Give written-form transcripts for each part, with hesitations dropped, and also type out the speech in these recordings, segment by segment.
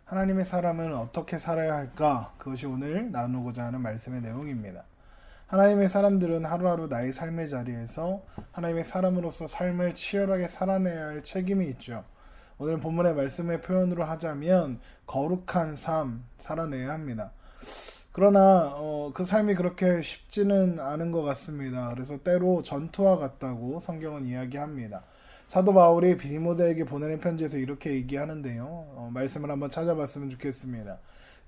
하나님의 사람은 어떻게 살아야 할까? 그것이 오늘 나누고자 하는 말씀의 내용입니다. 하나님의 사람들은 하루하루 나의 삶의 자리에서 하나님의 사람으로서 삶을 치열하게 살아내야 할 책임이 있죠. 오늘 본문의 말씀의 표현으로 하자면 거룩한 삶 살아내야 합니다. 그러나 그 삶이 그렇게 쉽지는 않은 것 같습니다. 그래서 때로 전투와 같다고 성경은 이야기합니다. 사도 바울이 디모데에게 보내는 편지에서 이렇게 얘기하는데요. 말씀을 한번 찾아봤으면 좋겠습니다.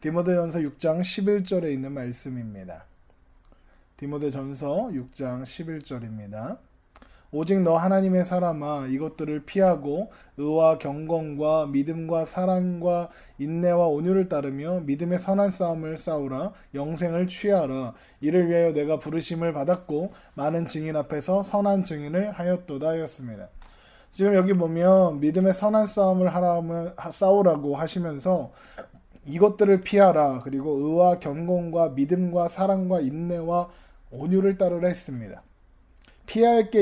디모데전서 6장 11절에 있는 말씀입니다. 디모데전서 6장 11절입니다. 오직 너 하나님의 사람아 이것들을 피하고 의와 경건과 믿음과 사랑과 인내와 온유를 따르며 믿음의 선한 싸움을 싸우라. 영생을 취하라. 이를 위하여 내가 부르심을 받았고 많은 증인 앞에서 선한 증인을 하였도다 하였습니다. 지금 여기 보면 믿음의 선한 싸움을 싸우라고 하시면서 이것들을 피하라. 그리고 의와 경건과 믿음과 사랑과 인내와 온유를 따르라 했습니다. 피할 게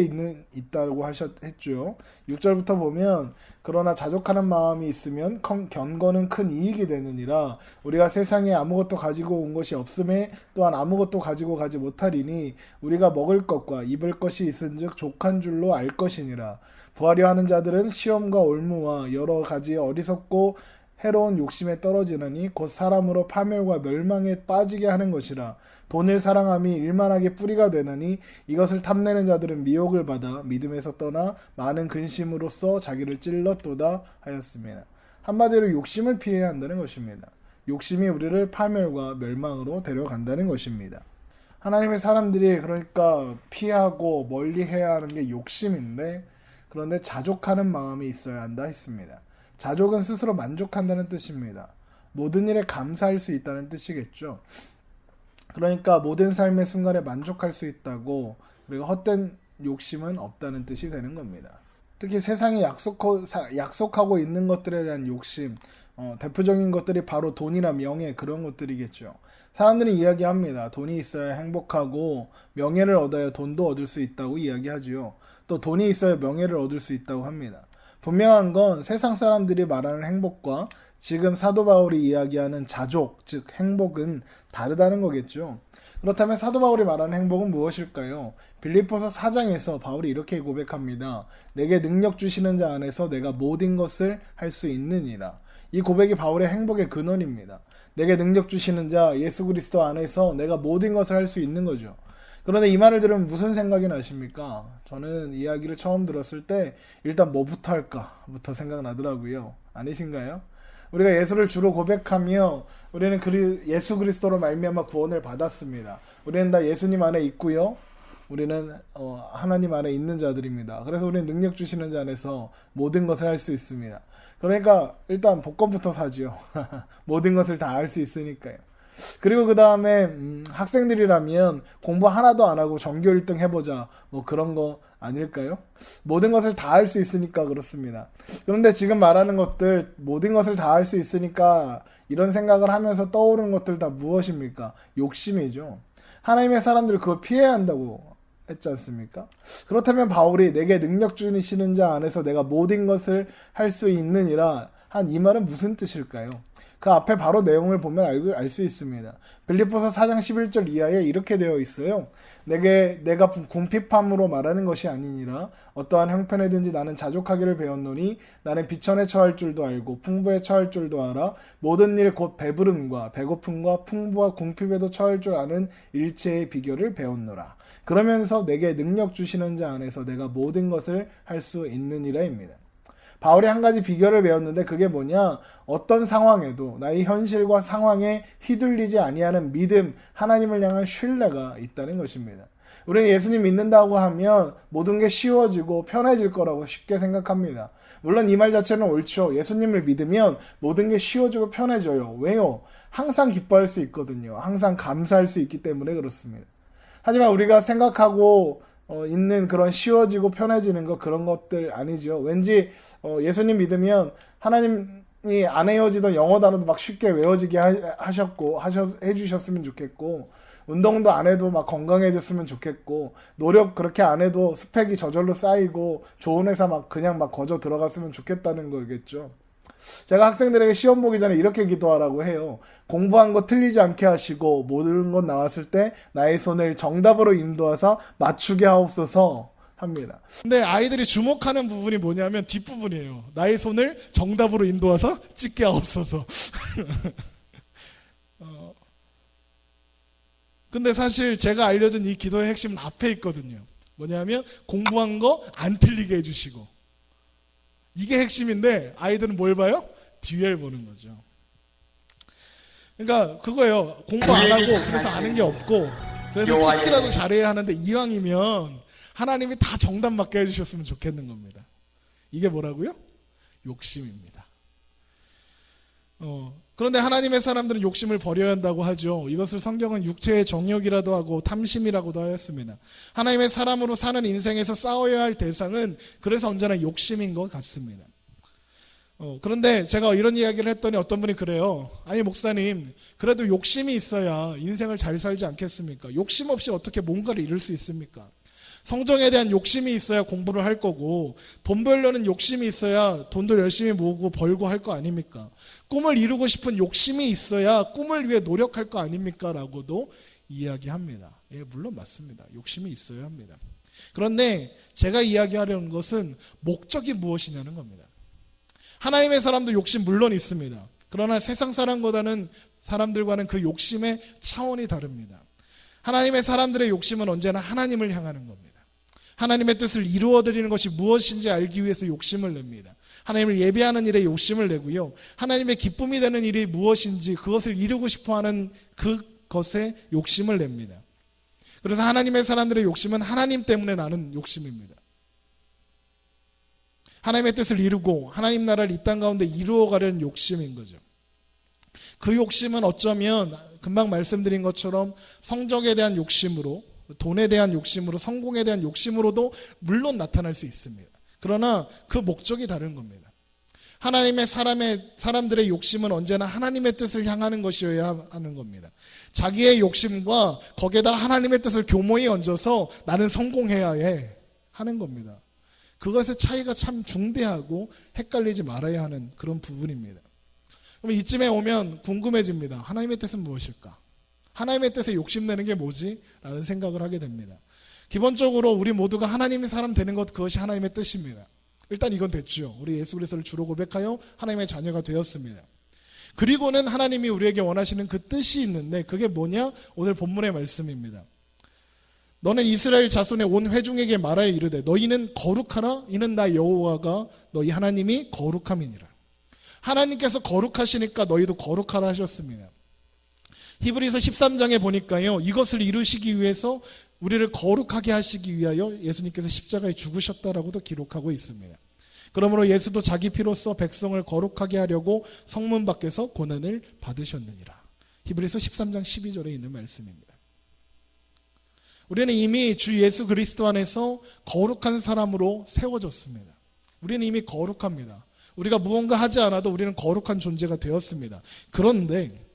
있다고 했죠. 6절부터 보면 그러나 자족하는 마음이 있으면 경건은 큰 이익이 되느니라. 우리가 세상에 아무것도 가지고 온 것이 없음에 또한 아무것도 가지고 가지 못하리니 우리가 먹을 것과 입을 것이 있은즉 족한 줄로 알 것이니라. 부하려 하는 자들은 시험과 올무와 여러 가지 어리석고 해로운 욕심에 떨어지느니 곧 사람으로 파멸과 멸망에 빠지게 하는 것이라. 돈을 사랑함이 일만하게 뿌리가 되느니 이것을 탐내는 자들은 미혹을 받아 믿음에서 떠나 많은 근심으로써 자기를 찔렀도다 하였습니다. 한마디로 욕심을 피해야 한다는 것입니다. 욕심이 우리를 파멸과 멸망으로 데려간다는 것입니다. 하나님의 사람들이 그러니까 피하고 멀리해야 하는 게 욕심인데 그런데 자족하는 마음이 있어야 한다 했습니다. 자족은 스스로 만족한다는 뜻입니다. 모든 일에 감사할 수 있다는 뜻이겠죠. 그러니까 모든 삶의 순간에 만족할 수 있다고, 그리고 헛된 욕심은 없다는 뜻이 되는 겁니다. 특히 세상이 약속하고 있는 것들에 대한 욕심, 대표적인 것들이 바로 돈이나 명예 그런 것들이겠죠. 사람들은 이야기합니다. 돈이 있어야 행복하고 명예를 얻어야 돈도 얻을 수 있다고 이야기하지요. 또 돈이 있어야 명예를 얻을 수 있다고 합니다. 분명한 건 세상 사람들이 말하는 행복과 지금 사도 바울이 이야기하는 자족, 즉 행복은 다르다는 거겠죠. 그렇다면 사도 바울이 말하는 행복은 무엇일까요? 빌립보서 4장에서 바울이 이렇게 고백합니다. 내게 능력 주시는 자 안에서 내가 모든 것을 할 수 있느니라. 이 고백이 바울의 행복의 근원입니다. 내게 능력 주시는 자 예수 그리스도 안에서 내가 모든 것을 할 수 있는 거죠. 그런데 이 말을 들으면 무슨 생각이 나십니까? 저는 이야기를 처음 들었을 때 일단 뭐부터 할까부터 생각나더라고요. 아니신가요? 우리가 예수를 주로 고백하며 우리는 예수 그리스도로 말미암아 구원을 받았습니다. 우리는 다 예수님 안에 있고요. 우리는 하나님 안에 있는 자들입니다. 그래서 우리는 능력 주시는 자 안에서 모든 것을 할 수 있습니다. 그러니까 일단 복권부터 사지요. 모든 것을 다 할 수 있으니까요. 그리고 그 다음에 학생들이라면 공부 하나도 안 하고 전교 1등 해보자 뭐 그런 거 아닐까요? 모든 것을 다 할 수 있으니까 그렇습니다. 그런데 지금 말하는 것들 모든 것을 다 할 수 있으니까 이런 생각을 하면서 떠오르는 것들 다 무엇입니까? 욕심이죠. 하나님의 사람들이 그걸 피해야 한다고 했지 않습니까? 그렇다면 바울이 내게 능력 주시는 자 안에서 내가 모든 것을 할 수 있느니라 한 이 말은 무슨 뜻일까요? 그 앞에 바로 내용을 보면 알 수 있습니다. 빌립보서 4장 11절 이하에 이렇게 되어 있어요. 내가 궁핍함으로 말하는 것이 아니니라. 어떠한 형편에든지 나는 자족하기를 배웠노니 나는 비천에 처할 줄도 알고 풍부에 처할 줄도 알아. 모든 일 곧 배부름과 배고픔과 풍부와 궁핍에도 처할 줄 아는 일체의 비결을 배웠노라. 그러면서 내게 능력 주시는 자 안에서 내가 모든 것을 할 수 있느니라입니다. 바울이 한 가지 비결을 배웠는데 그게 뭐냐? 어떤 상황에도 나의 현실과 상황에 휘둘리지 아니하는 믿음, 하나님을 향한 신뢰가 있다는 것입니다. 우리는 예수님 믿는다고 하면 모든 게 쉬워지고 편해질 거라고 쉽게 생각합니다. 물론 이 말 자체는 옳죠. 예수님을 믿으면 모든 게 쉬워지고 편해져요. 왜요? 항상 기뻐할 수 있거든요. 항상 감사할 수 있기 때문에 그렇습니다. 하지만 우리가 생각하고 있는 그런 쉬워지고 편해지는 거 그런 것들 아니죠. 왠지 예수님 믿으면 하나님이 안 헤어지던 영어 단어도 막 쉽게 외워지게 해주셨으면 좋겠고 운동도 안 해도 막 건강해졌으면 좋겠고 노력 그렇게 안 해도 스펙이 저절로 쌓이고 좋은 회사 그냥 거저 들어갔으면 좋겠다는 거겠죠. 제가 학생들에게 시험 보기 전에 이렇게 기도하라고 해요. 공부한 거 틀리지 않게 하시고 모든 것 나왔을 때 나의 손을 정답으로 인도하사 맞추게 하옵소서 합니다. 근데 아이들이 주목하는 부분이 뭐냐면 뒷부분이에요. 나의 손을 정답으로 인도하사 찍게 하옵소서. 근데 사실 제가 알려준 이 기도의 핵심은 앞에 있거든요. 뭐냐면 공부한 거 안 틀리게 해주시고, 이게 핵심인데 아이들은 뭘 봐요? 뒤를 보는 거죠. 그러니까 그거예요. 공부 안 하고 그래서 아는 게 없고 그래서 찾기라도 잘해야 하는데 이왕이면 하나님이 다 정답 맞게 해주셨으면 좋겠는 겁니다. 이게 뭐라고요? 욕심입니다. 그런데 하나님의 사람들은 욕심을 버려야 한다고 하죠. 이것을 성경은 육체의 정욕이라도 하고 탐심이라고도 하였습니다. 하나님의 사람으로 사는 인생에서 싸워야 할 대상은 그래서 언제나 욕심인 것 같습니다. 그런데 제가 이런 이야기를 했더니 어떤 분이 그래요. 아니 목사님, 그래도 욕심이 있어야 인생을 잘 살지 않겠습니까? 욕심 없이 어떻게 뭔가를 이룰 수 있습니까? 성정에 대한 욕심이 있어야 공부를 할 거고, 돈 벌려는 욕심이 있어야 돈도 열심히 모으고 벌고 할 거 아닙니까? 꿈을 이루고 싶은 욕심이 있어야 꿈을 위해 노력할 거 아닙니까? 라고도 이야기합니다. 예, 물론 맞습니다. 욕심이 있어야 합니다. 그런데 제가 이야기하려는 것은 목적이 무엇이냐는 겁니다. 하나님의 사람도 욕심 물론 있습니다. 그러나 세상 사람들과는 그 욕심의 차원이 다릅니다. 하나님의 사람들의 욕심은 언제나 하나님을 향하는 겁니다. 하나님의 뜻을 이루어드리는 것이 무엇인지 알기 위해서 욕심을 냅니다. 하나님을 예배하는 일에 욕심을 내고요. 하나님의 기쁨이 되는 일이 무엇인지 그것을 이루고 싶어하는 그것에 욕심을 냅니다. 그래서 하나님의 사람들의 욕심은 하나님 때문에 나는 욕심입니다. 하나님의 뜻을 이루고 하나님 나라를 이 땅 가운데 이루어가려는 욕심인 거죠. 그 욕심은 어쩌면 금방 말씀드린 것처럼 성적에 대한 욕심으로, 돈에 대한 욕심으로, 성공에 대한 욕심으로도 물론 나타날 수 있습니다. 그러나 그 목적이 다른 겁니다. 하나님의 사람들의 욕심은 언제나 하나님의 뜻을 향하는 것이어야 하는 겁니다. 자기의 욕심과 거기에다 하나님의 뜻을 교모히 얹어서 나는 성공해야 해 하는 겁니다. 그것의 차이가 참 중대하고 헷갈리지 말아야 하는 그런 부분입니다. 그럼 이쯤에 오면 궁금해집니다. 하나님의 뜻은 무엇일까? 하나님의 뜻에 욕심내는 게 뭐지? 라는 생각을 하게 됩니다. 기본적으로 우리 모두가 하나님의 사람 되는 것, 그것이 하나님의 뜻입니다. 일단 이건 됐죠. 우리 예수 그리스도를 주로 고백하여 하나님의 자녀가 되었습니다. 그리고는 하나님이 우리에게 원하시는 그 뜻이 있는데 그게 뭐냐? 오늘 본문의 말씀입니다. 너는 이스라엘 자손의 온 회중에게 말하여 이르되 너희는 거룩하라. 이는 나 여호와가 너희 하나님이 거룩함이니라. 하나님께서 거룩하시니까 너희도 거룩하라 하셨습니다. 히브리서 13장에 보니까요, 이것을 이루시기 위해서 우리를 거룩하게 하시기 위하여 예수님께서 십자가에 죽으셨다라고도 기록하고 있습니다. 그러므로 예수도 자기 피로써 백성을 거룩하게 하려고 성문 밖에서 고난을 받으셨느니라. 히브리서 13장 12절에 있는 말씀입니다. 우리는 이미 주 예수 그리스도 안에서 거룩한 사람으로 세워졌습니다. 우리는 이미 거룩합니다. 우리가 무언가 하지 않아도 우리는 거룩한 존재가 되었습니다. 그런데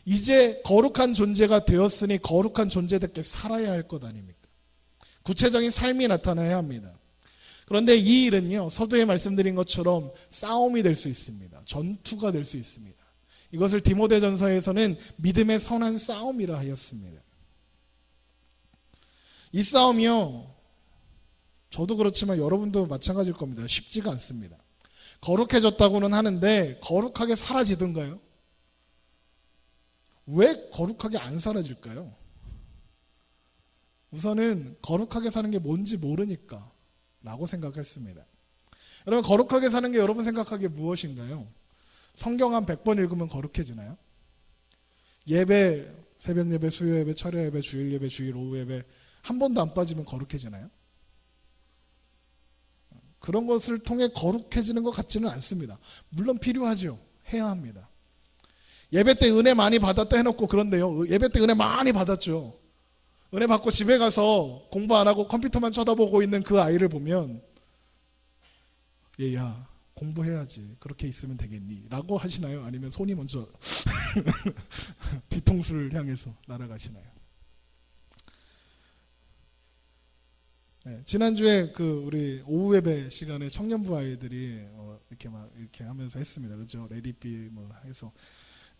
이제 거룩한 존재가 되었으니 거룩한 존재답게 살아야 할 것 아닙니까? 구체적인 삶이 나타나야 합니다. 그런데 이 일은요, 서두에 말씀드린 것처럼 싸움이 될 수 있습니다. 전투가 될 수 있습니다. 이것을 디모데전서에서는 믿음의 선한 싸움이라 하였습니다. 이 싸움이요, 저도 그렇지만 여러분도 마찬가지일 겁니다. 쉽지가 않습니다. 거룩해졌다고는 하는데 거룩하게 사라지던가요? 왜 거룩하게 안 사라질까요? 우선은 거룩하게 사는 게 뭔지 모르니까 라고 생각했습니다. 여러분, 거룩하게 사는 게 여러분 생각하기에 무엇인가요? 성경 한 100번 읽으면 거룩해지나요? 예배, 새벽 예배, 수요 예배, 철야 예배, 주일 예배, 주일 오후 예배 한 번도 안 빠지면 거룩해지나요? 그런 것을 통해 거룩해지는 것 같지는 않습니다. 물론 필요하죠. 해야 합니다. 예배 때 은혜 많이 받았다 해놓고 그런데요, 예배 때 은혜 많이 받았죠. 은혜 받고 집에 가서 공부 안 하고 컴퓨터만 쳐다보고 있는 그 아이를 보면 얘야 공부해야지, 그렇게 있으면 되겠니? 라고 하시나요? 아니면 손이 먼저 뒤통수를 향해서 날아가시나요? 지난주에 그 우리 오후 예배 시간에 청년부 아이들이 이렇게 하면서 했습니다. 그죠? 레디비 뭐 해서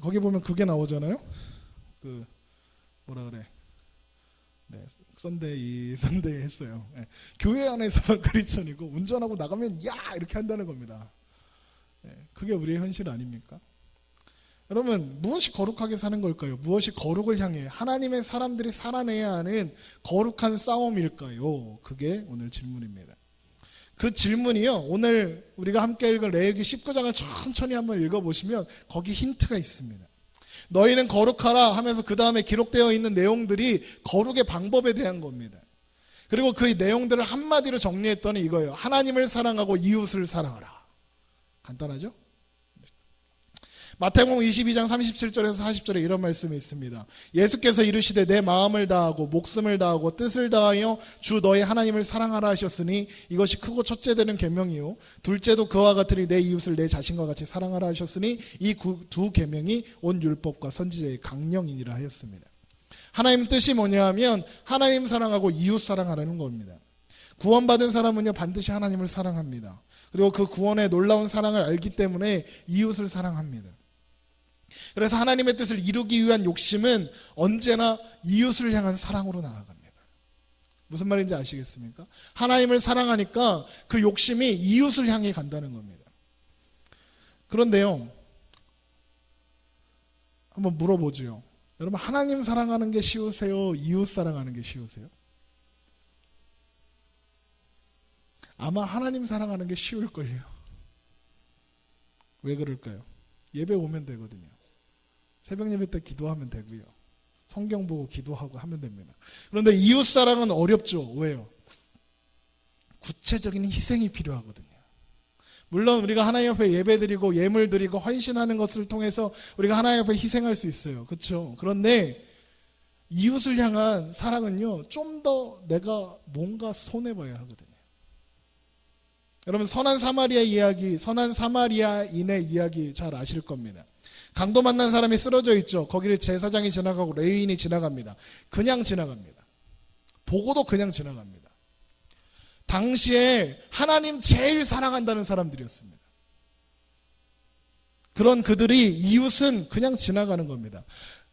거기 보면 그게 나오잖아요. 그 뭐라 그래? 선데이 했어요. 교회 안에서만 크리스천이고 운전하고 나가면 야 이렇게 한다는 겁니다. 그게 우리의 현실 아닙니까? 여러분, 무엇이 거룩하게 사는 걸까요? 무엇이 거룩을 향해 하나님의 사람들이 살아내야 하는 거룩한 싸움일까요? 그게 오늘 질문입니다. 그 질문이요, 오늘 우리가 함께 읽은 레위기 19장을 천천히 한번 읽어보시면 거기 힌트가 있습니다. 너희는 거룩하라 하면서 그 다음에 기록되어 있는 내용들이 거룩의 방법에 대한 겁니다. 그리고 그 내용들을 한마디로 정리했더니 이거예요. 하나님을 사랑하고 이웃을 사랑하라. 간단하죠? 마태복음 22장 37절에서 40절에 이런 말씀이 있습니다. 예수께서 이르시되 내 마음을 다하고 목숨을 다하고 뜻을 다하여 주 너의 하나님을 사랑하라 하셨으니 이것이 크고 첫째 되는 계명이요 둘째도 그와 같으니 내 이웃을 내 자신과 같이 사랑하라 하셨으니 이 두 계명이 온 율법과 선지자의 강령이니라 하였습니다. 하나님 뜻이 뭐냐 하면 하나님 사랑하고 이웃 사랑하라는 겁니다. 구원받은 사람은요 반드시 하나님을 사랑합니다. 그리고 그 구원의 놀라운 사랑을 알기 때문에 이웃을 사랑합니다. 그래서 하나님의 뜻을 이루기 위한 욕심은 언제나 이웃을 향한 사랑으로 나아갑니다. 무슨 말인지 아시겠습니까? 하나님을 사랑하니까 그 욕심이 이웃을 향해 간다는 겁니다. 그런데요, 한번 물어보죠. 여러분, 하나님 사랑하는 게 쉬우세요? 이웃 사랑하는 게 쉬우세요? 아마 하나님 사랑하는 게 쉬울걸요. 왜 그럴까요? 예배 오면 되거든요. 새벽 예배 때 기도하면 되고요. 성경 보고 기도하고 하면 됩니다. 그런데 이웃 사랑은 어렵죠. 왜요? 구체적인 희생이 필요하거든요. 물론 우리가 하나님 앞에 예배드리고 예물 드리고 헌신하는 것을 통해서 우리가 하나님 앞에 희생할 수 있어요. 그렇죠? 그런데 이웃을 향한 사랑은요, 좀 더 내가 뭔가 손해봐야 하거든요. 여러분, 선한 사마리아인의 이야기 잘 아실 겁니다. 강도 만난 사람이 쓰러져 있죠. 거기를 제사장이 지나가고 레위인이 지나갑니다. 그냥 지나갑니다. 보고도 그냥 지나갑니다. 당시에 하나님 제일 사랑한다는 사람들이었습니다. 그런 그들이 이웃은 그냥 지나가는 겁니다.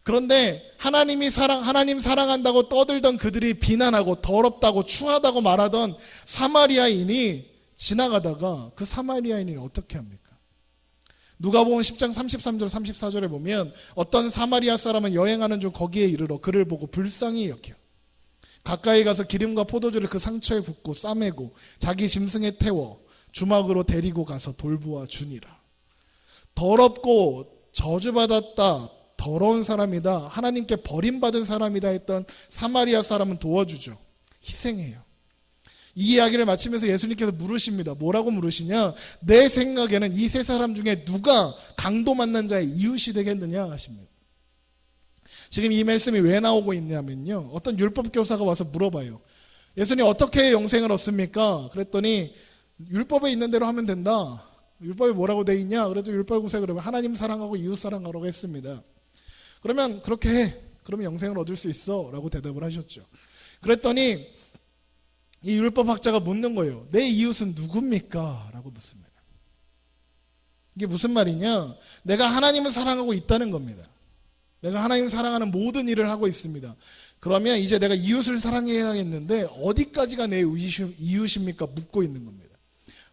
그런데 하나님 사랑한다고 떠들던 그들이 비난하고 더럽다고 추하다고 말하던 사마리아인이 지나가다가 그 사마리아인이 어떻게 합니까? 누가복음 10장 33절 34절에 보면 어떤 사마리아 사람은 여행하는 중 거기에 이르러 그를 보고 불쌍히 여겨 가까이 가서 기름과 포도주를 그 상처에 붓고 싸매고 자기 짐승에 태워 주막으로 데리고 가서 돌보아 주니라. 더럽고 저주받았다, 더러운 사람이다, 하나님께 버림받은 사람이다 했던 사마리아 사람은 도와주죠. 희생해요. 이 이야기를 마치면서 예수님께서 물으십니다. 뭐라고 물으시냐? 내 생각에는 이 세 사람 중에 누가 강도 만난 자의 이웃이 되겠느냐 하십니다. 지금 이 말씀이 왜 나오고 있냐면요, 어떤 율법 교사가 와서 물어봐요. 예수님 어떻게 영생을 얻습니까? 그랬더니 율법에 있는 대로 하면 된다. 율법에 뭐라고 돼 있냐? 그래도 율법구세 그러면 하나님 사랑하고 이웃 사랑하라고 했습니다. 그러면 그렇게 해. 그러면 영생을 얻을 수 있어 라고 대답을 하셨죠. 그랬더니 이 율법학자가 묻는 거예요. 내 이웃은 누굽니까? 라고 묻습니다. 이게 무슨 말이냐? 내가 하나님을 사랑하고 있다는 겁니다. 내가 하나님을 사랑하는 모든 일을 하고 있습니다. 그러면 이제 내가 이웃을 사랑해야겠는데 어디까지가 내 이웃입니까? 묻고 있는 겁니다.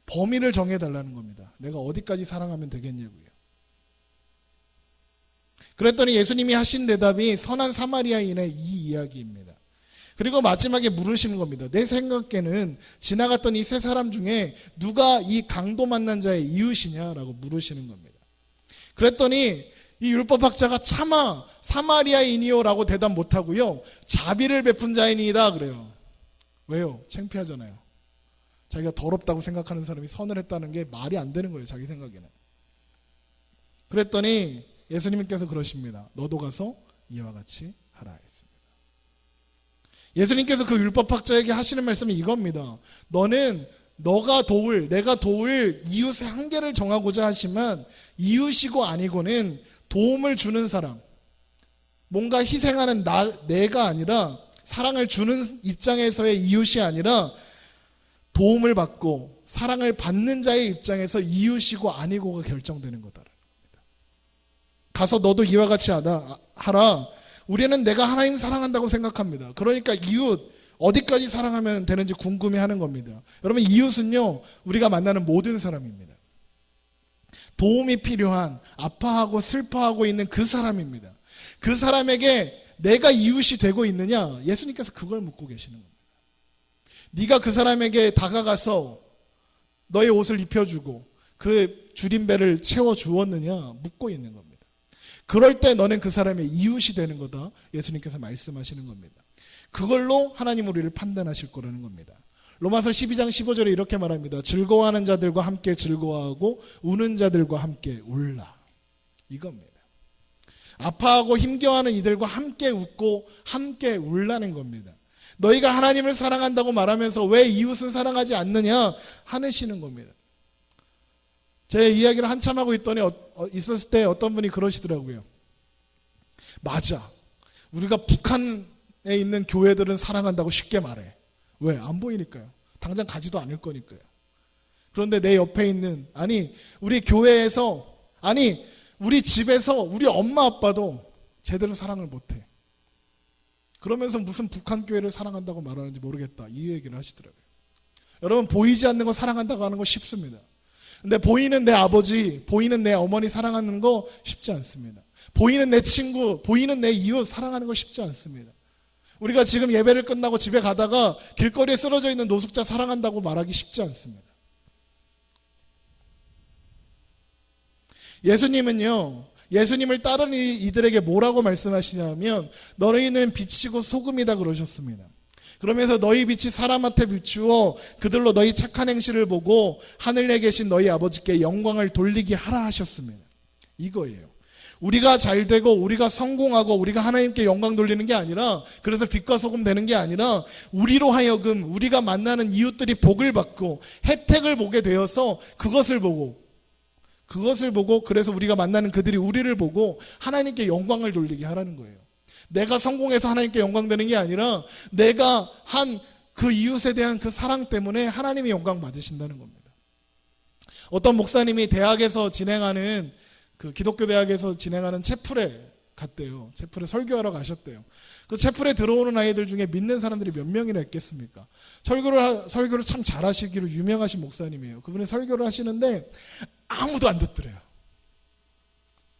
범위를 정해달라는 겁니다. 내가 어디까지 사랑하면 되겠냐고요. 그랬더니 예수님이 하신 대답이 선한 사마리아인의 이 이야기입니다. 그리고 마지막에 물으시는 겁니다. 내 생각에는 지나갔던 이 세 사람 중에 누가 이 강도 만난 자의 이웃이냐라고 물으시는 겁니다. 그랬더니 이 율법학자가 차마 사마리아인이요라고 대답 못하고요, 자비를 베푼 자인이다 그래요. 왜요? 창피하잖아요. 자기가 더럽다고 생각하는 사람이 선을 했다는 게 말이 안 되는 거예요, 자기 생각에는. 그랬더니 예수님께서 그러십니다. 너도 가서 이와 같이 하라 했습니다. 예수님께서 그 율법학자에게 하시는 말씀이 이겁니다. 내가 도울 이웃의 한계를 정하고자 하지만 이웃이고 아니고는 도움을 주는 사람, 뭔가 희생하는 내가 아니라, 사랑을 주는 입장에서의 이웃이 아니라 도움을 받고 사랑을 받는 자의 입장에서 이웃이고 아니고가 결정되는 거다. 가서 너도 이와 같이 하라. 우리는 내가 하나님 사랑한다고 생각합니다. 그러니까 이웃 어디까지 사랑하면 되는지 궁금해하는 겁니다. 여러분, 이웃은요, 우리가 만나는 모든 사람입니다. 도움이 필요한, 아파하고 슬퍼하고 있는 그 사람입니다. 그 사람에게 내가 이웃이 되고 있느냐? 예수님께서 그걸 묻고 계시는 겁니다. 네가 그 사람에게 다가가서 너의 옷을 입혀주고 그 줄임배를 채워주었느냐? 묻고 있는 겁니다. 그럴 때 너는 그 사람의 이웃이 되는 거다. 예수님께서 말씀하시는 겁니다. 그걸로 하나님 우리를 판단하실 거라는 겁니다. 로마서 12장 15절에 이렇게 말합니다. 즐거워하는 자들과 함께 즐거워하고 우는 자들과 함께 울라. 이겁니다. 아파하고 힘겨워하는 이들과 함께 웃고 함께 울라는 겁니다. 너희가 하나님을 사랑한다고 말하면서 왜 이웃은 사랑하지 않느냐 하시는 겁니다. 제 이야기를 한참 하고 있더니 있었을 때 어떤 분이 그러시더라고요. 맞아. 우리가 북한에 있는 교회들은 사랑한다고 쉽게 말해. 왜? 안 보이니까요. 당장 가지도 않을 거니까요. 그런데 내 옆에 있는, 우리 교회에서, 우리 집에서 우리 엄마 아빠도 제대로 사랑을 못해. 그러면서 무슨 북한 교회를 사랑한다고 말하는지 모르겠다. 이 얘기를 하시더라고요. 여러분, 보이지 않는 거 사랑한다고 하는 거 쉽습니다. 근데 보이는 내 아버지, 보이는 내 어머니 사랑하는 거 쉽지 않습니다. 보이는 내 친구, 보이는 내 이웃 사랑하는 거 쉽지 않습니다. 우리가 지금 예배를 끝나고 집에 가다가 길거리에 쓰러져 있는 노숙자 사랑한다고 말하기 쉽지 않습니다. 예수님은요, 예수님을 따르는 이들에게 뭐라고 말씀하시냐면 너희는 빛이고 소금이다 그러셨습니다. 그러면서 너희 빛이 사람한테 비추어 그들로 너희 착한 행실을 보고 하늘에 계신 너희 아버지께 영광을 돌리게 하라 하셨습니다. 이거예요. 우리가 잘 되고 우리가 성공하고 우리가 하나님께 영광 돌리는 게 아니라, 그래서 빛과 소금 되는 게 아니라 우리로 하여금 우리가 만나는 이웃들이 복을 받고 혜택을 보게 되어서 그것을 보고 그래서 우리가 만나는 그들이 우리를 보고 하나님께 영광을 돌리게 하라는 거예요. 내가 성공해서 하나님께 영광 되는 게 아니라 내가 한 그 이웃에 대한 그 사랑 때문에 하나님이 영광 받으신다는 겁니다. 어떤 목사님이 대학에서 진행하는 그 기독교 대학에서 진행하는 채플에 갔대요. 채플에 설교하러 가셨대요. 그 채플에 들어오는 아이들 중에 믿는 사람들이 몇 명이나 있겠습니까? 설교를 참 잘하시기로 유명하신 목사님이에요. 그분이 설교를 하시는데 아무도 안 듣더래요.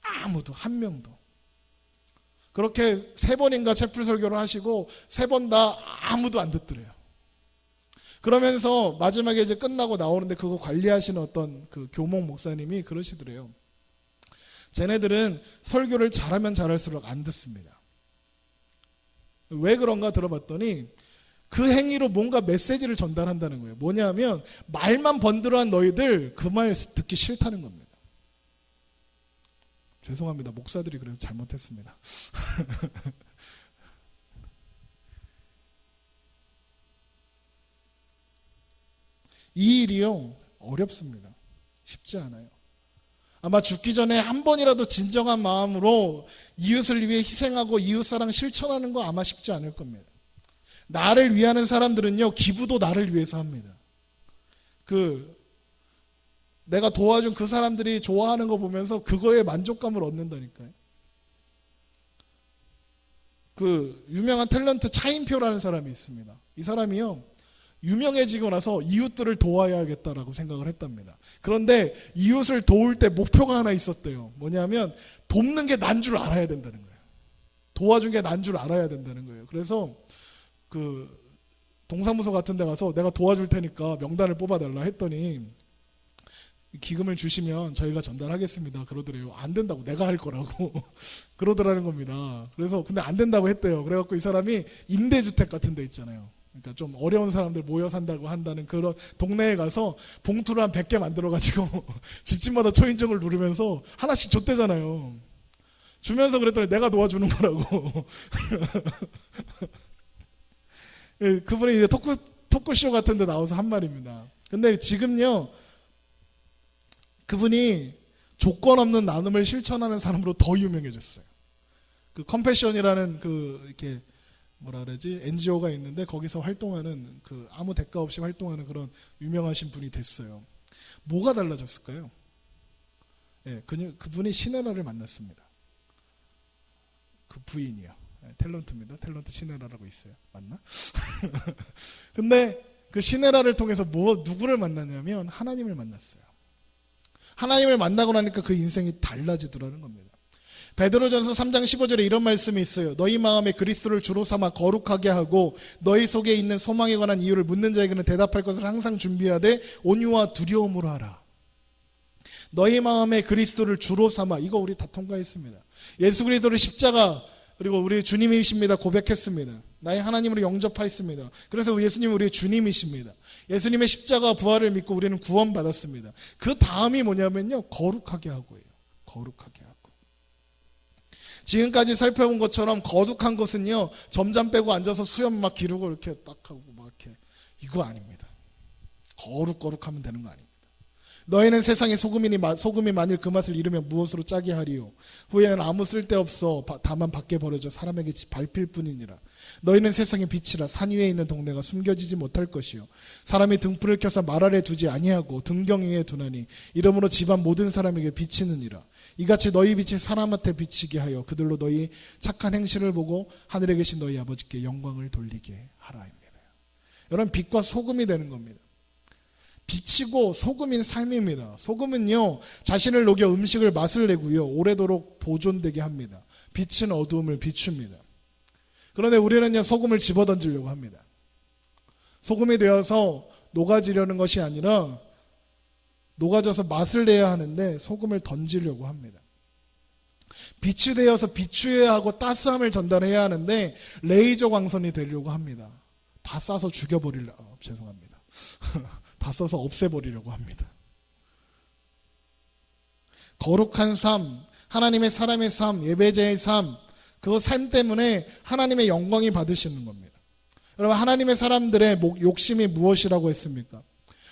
아무도, 한 명도. 그렇게 3번인가 채플 설교를 하시고 3번 다 아무도 안 듣더래요. 그러면서 마지막에 이제 끝나고 나오는데 그거 관리하시는 어떤 그 교목 목사님이 그러시더래요. 쟤네들은 설교를 잘하면 잘할수록 안 듣습니다. 왜 그런가 들어봤더니 그 행위로 뭔가 메시지를 전달한다는 거예요. 뭐냐면 말만 번들어한 너희들 그 말 듣기 싫다는 겁니다. 죄송합니다. 목사들이 그래서 잘못했습니다. 이 일이요, 어렵습니다. 쉽지 않아요. 아마 죽기 전에 한 번이라도 진정한 마음으로 이웃을 위해 희생하고 이웃사랑 실천하는 거 아마 쉽지 않을 겁니다. 나를 위하는 사람들은요, 기부도 나를 위해서 합니다. 내가 도와준 그 사람들이 좋아하는 거 보면서 그거에 만족감을 얻는다니까요. 유명한 탤런트 차인표라는 사람이 있습니다. 이 사람이요, 유명해지고 나서 이웃들을 도와야겠다라고 생각을 했답니다. 그런데 이웃을 도울 때 목표가 하나 있었대요. 뭐냐면 돕는 게 난 줄 알아야 된다는 거예요. 도와준 게 난 줄 알아야 된다는 거예요. 그래서 동사무소 같은 데 가서 내가 도와줄 테니까 명단을 뽑아달라 했더니 기금을 주시면 저희가 전달하겠습니다 그러더래요. 안 된다고, 내가 할 거라고 그러더라는 겁니다. 그래서 근데 안 된다고 했대요. 그래갖고 이 사람이 임대주택 같은 데 있잖아요. 그러니까 좀 어려운 사람들 모여 산다고 한다는 그런 동네에 가서 봉투를 한 100개 만들어가지고 집집마다 초인종을 누르면서 하나씩 줬대잖아요. 주면서 그랬더니 내가 도와주는 거라고. 그분이 이제 토크쇼 같은 데 나와서 한 말입니다. 근데 지금요, 그분이 조건 없는 나눔을 실천하는 사람으로 더 유명해졌어요. 컴패션이라는 이렇게 뭐라 그러지? NGO가 있는데 거기서 활동하는 아무 대가 없이 활동하는 그런 유명하신 분이 됐어요. 뭐가 달라졌을까요? 예, 그분이 시네라를 만났습니다. 그 부인이요. 탤런트입니다. 탤런트 시네라라고 있어요. 맞나? 근데 그 시네라를 통해서 누구를 만났냐면 하나님을 만났어요. 하나님을 만나고 나니까 그 인생이 달라지더라는 겁니다. 베드로전서 3장 15절에 이런 말씀이 있어요. 너희 마음에 그리스도를 주로 삼아 거룩하게 하고 너희 속에 있는 소망에 관한 이유를 묻는 자에게는 대답할 것을 항상 준비하되 온유와 두려움으로 하라. 너희 마음에 그리스도를 주로 삼아. 이거 우리 다 통과했습니다. 예수 그리스도를 십자가 그리고 우리 주님이십니다 고백했습니다. 나의 하나님으로 영접하였습니다. 그래서 예수님은 우리의 주님이십니다. 예수님의 십자가 부활을 믿고 우리는 구원받았습니다. 그 다음이 뭐냐면요, 거룩하게 하고예요. 거룩하게 하고. 지금까지 살펴본 것처럼 거룩한 것은요, 점잠 빼고 앉아서 수염 막 기르고 이렇게 딱 하고 막 이렇게, 이거 아닙니다. 거룩하면 되는 거 아닙니다. 너희는 세상에 소금이 만일 그 맛을 잃으면 무엇으로 짜게 하리요? 후에는 아무 쓸데없어 다만 밖에 버려져 사람에게 밟힐 뿐이니라. 너희는 세상의 빛이라. 산 위에 있는 동네가 숨겨지지 못할 것이요 사람이 등불을 켜서 말 아래 두지 아니하고 등경 위에 두나니 이러므로 집안 모든 사람에게 비치느니라. 이같이 너희 빛이 사람한테 비치게 하여 그들로 너희 착한 행실을 보고 하늘에 계신 너희 아버지께 영광을 돌리게 하라입니다. 여러분, 빛과 소금이 되는 겁니다. 빛이고 소금인 삶입니다. 소금은요, 자신을 녹여 음식을 맛을 내고요, 오래도록 보존되게 합니다. 빛은 어두움을 비춥니다. 그런데 우리는요, 소금을 집어던지려고 합니다. 소금이 되어서 녹아지려는 것이 아니라 녹아져서 맛을 내야 하는데 소금을 던지려고 합니다. 빛이 되어서 비추어야 하고 따스함을 전달해야 하는데 레이저 광선이 되려고 합니다. 다 쏴서 죄송합니다. 다 써서 없애버리려고 합니다. 거룩한 삶, 하나님의 사람의 삶, 예배자의 삶, 그 삶 때문에 하나님의 영광이 받으시는 겁니다. 여러분, 하나님의 사람들의 욕심이 무엇이라고 했습니까?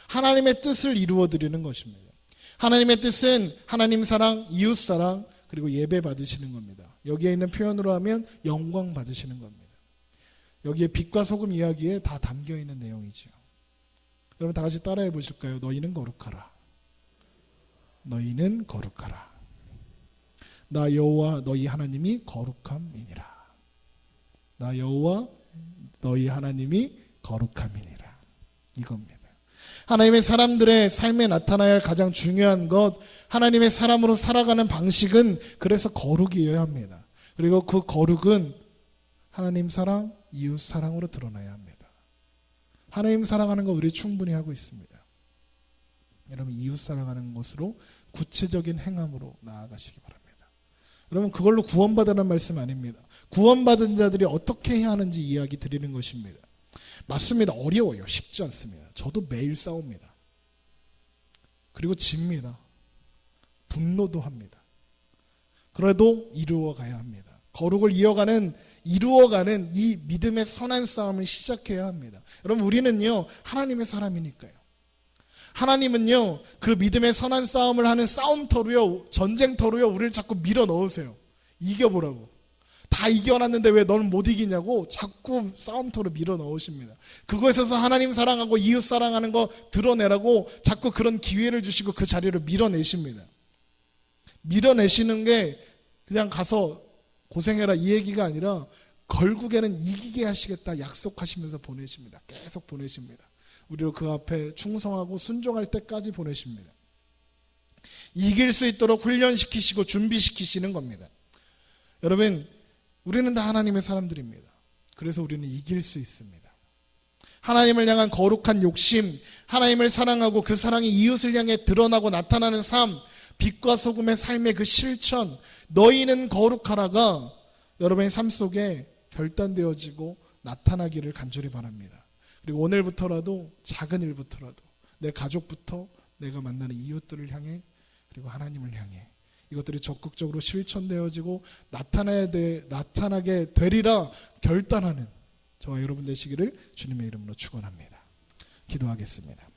하나님의 뜻을 이루어 드리는 것입니다. 하나님의 뜻은 하나님 사랑, 이웃 사랑, 그리고 예배 받으시는 겁니다. 여기에 있는 표현으로 하면 영광 받으시는 겁니다. 여기에 빛과 소금 이야기에 다 담겨 있는 내용이지요. 여러분, 다 같이 따라해 보실까요? 너희는 거룩하라. 너희는 거룩하라. 나 여호와 너희 하나님이 거룩함이니라. 나 여호와 너희 하나님이 거룩함이니라. 이겁니다. 하나님의 사람들의 삶에 나타나야 할 가장 중요한 것, 하나님의 사람으로 살아가는 방식은 그래서 거룩이어야 합니다. 그리고 그 거룩은 하나님 사랑, 이웃 사랑으로 드러나야 합니다. 하나님 사랑하는 거 우리 충분히 하고 있습니다. 여러분, 이웃 사랑하는 것으로 구체적인 행함으로 나아가시기 바랍니다. 여러분, 그걸로 구원받으라는 말씀 아닙니다. 구원받은 자들이 어떻게 해야 하는지 이야기 드리는 것입니다. 맞습니다. 어려워요. 쉽지 않습니다. 저도 매일 싸웁니다. 그리고 집니다. 분노도 합니다. 그래도 이루어가야 합니다. 거룩을 이루어가는 이 믿음의 선한 싸움을 시작해야 합니다. 여러분, 우리는요, 하나님의 사람이니까요. 하나님은요, 그 믿음의 선한 싸움을 하는 싸움터로요, 전쟁터로요, 우리를 자꾸 밀어 넣으세요. 이겨보라고. 다 이겨놨는데 왜 너는 못 이기냐고 자꾸 싸움터로 밀어 넣으십니다. 그것에서 하나님 사랑하고 이웃 사랑하는 거 드러내라고 자꾸 그런 기회를 주시고 그 자리를 밀어내십니다. 밀어내시는 게 그냥 가서 고생해라 이 얘기가 아니라 결국에는 이기게 하시겠다 약속하시면서 보내십니다. 계속 보내십니다. 우리로 그 앞에 충성하고 순종할 때까지 보내십니다. 이길 수 있도록 훈련시키시고 준비시키시는 겁니다. 여러분, 우리는 다 하나님의 사람들입니다. 그래서 우리는 이길 수 있습니다. 하나님을 향한 거룩한 욕심, 하나님을 사랑하고 그 사랑이 이웃을 향해 드러나고 나타나는 삶, 빛과 소금의 삶의 그 실천, 너희는 거룩하라가 여러분의 삶 속에 결단되어지고 나타나기를 간절히 바랍니다. 그리고 오늘부터라도 작은 일부터라도 내 가족부터 내가 만나는 이웃들을 향해 그리고 하나님을 향해 이것들이 적극적으로 실천되어지고 나타나게 되리라 결단하는 저와 여러분 되시기를 주님의 이름으로 축원합니다. 기도하겠습니다.